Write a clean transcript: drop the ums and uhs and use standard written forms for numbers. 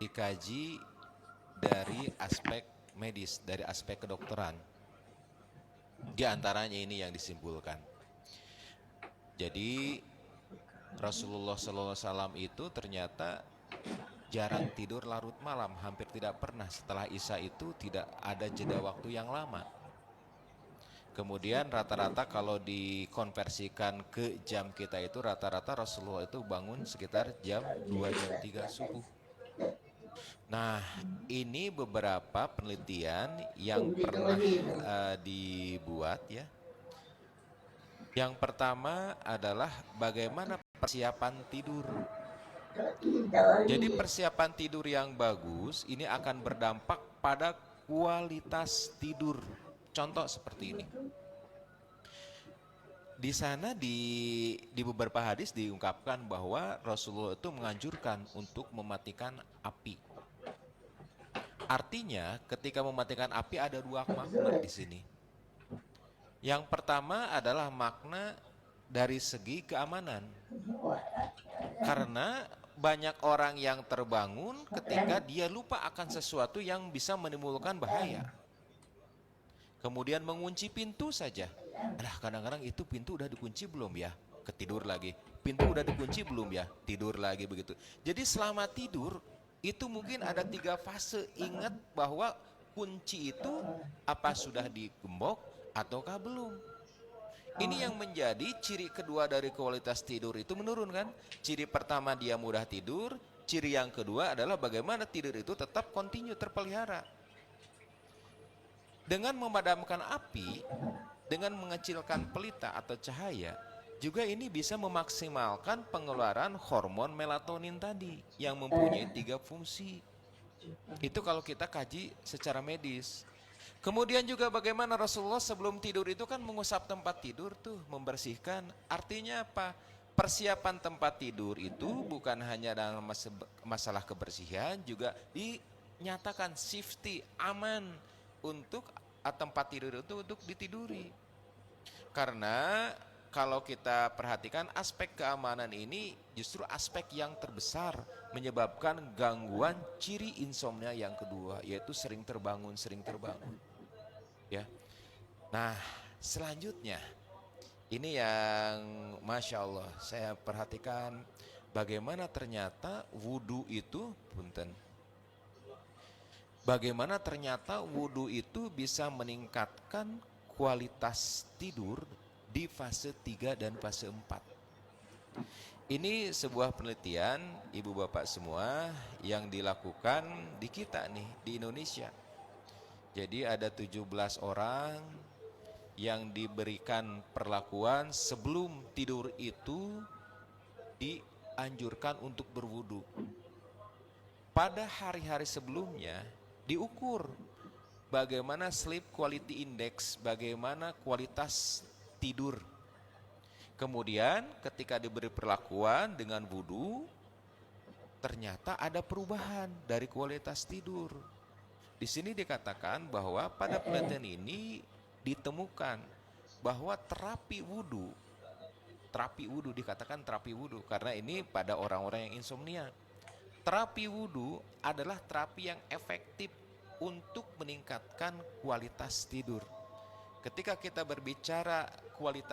dikaji dari aspek medis, dari aspek kedokteran. Di antaranya ini yang disimpulkan. Jadi Rasulullah SAW itu ternyata jarang tidur larut malam, hampir tidak pernah. Setelah Isya itu tidak ada jeda waktu yang lama. Kemudian rata-rata kalau dikonversikan ke jam kita itu rata-rata Rasulullah itu bangun sekitar jam 2 jam 3 subuh. Nah, ini beberapa penelitian yang pernah dibuat ya. Yang pertama adalah bagaimana persiapan tidur. Jadi persiapan tidur yang bagus ini akan berdampak pada kualitas tidur. Contoh seperti ini. Di sana di beberapa hadis diungkapkan bahwa Rasulullah itu menganjurkan untuk mematikan api. Artinya ketika mematikan api ada dua makna di sini. Yang pertama adalah makna dari segi keamanan. Karena banyak orang yang terbangun ketika dia lupa akan sesuatu yang bisa menimbulkan bahaya. Kemudian mengunci pintu saja. Alah, kadang-kadang itu pintu udah dikunci belum ya? Ketidur lagi. Pintu udah dikunci belum ya? Tidur lagi begitu. Jadi selama tidur itu mungkin ada 3 fase. Ingat bahwa kunci itu apa sudah digembok ataukah belum. Ini yang menjadi ciri kedua dari kualitas tidur itu menurun kan? Ciri pertama dia mudah tidur, ciri yang kedua adalah bagaimana tidur itu tetap kontinu terpelihara. Dengan memadamkan api, dengan mengecilkan pelita atau cahaya, juga ini bisa memaksimalkan pengeluaran hormon melatonin tadi yang mempunyai 3 fungsi. Itu kalau kita kaji secara medis. Kemudian juga bagaimana Rasulullah sebelum tidur itu kan mengusap tempat tidur tuh, membersihkan. Artinya apa? Persiapan tempat tidur itu bukan hanya dalam masalah kebersihan, juga dinyatakan safety, aman untuk tempat tidur itu untuk ditiduri. Karena kalau kita perhatikan aspek keamanan ini justru aspek yang terbesar menyebabkan gangguan ciri insomnia yang kedua, yaitu sering terbangun. Ya. Nah, selanjutnya ini yang Masya Allah saya perhatikan bagaimana ternyata wudhu itu bagaimana ternyata wudhu itu bisa meningkatkan kualitas tidur di fase 3 dan fase 4. Ini sebuah penelitian ibu bapak semua yang dilakukan di kita nih di Indonesia. Jadi ada 17 orang yang diberikan perlakuan sebelum tidur itu dianjurkan untuk berwudu. Pada hari-hari sebelumnya diukur bagaimana sleep quality index, bagaimana kualitas tidur. Kemudian ketika diberi perlakuan dengan wudu, ternyata ada perubahan dari kualitas tidur. Di sini dikatakan bahwa pada penelitian ini ditemukan bahwa terapi wudhu dikatakan terapi wudhu karena ini pada orang-orang yang insomnia. Terapi wudhu adalah terapi yang efektif untuk meningkatkan kualitas tidur. Ketika kita berbicara kualitas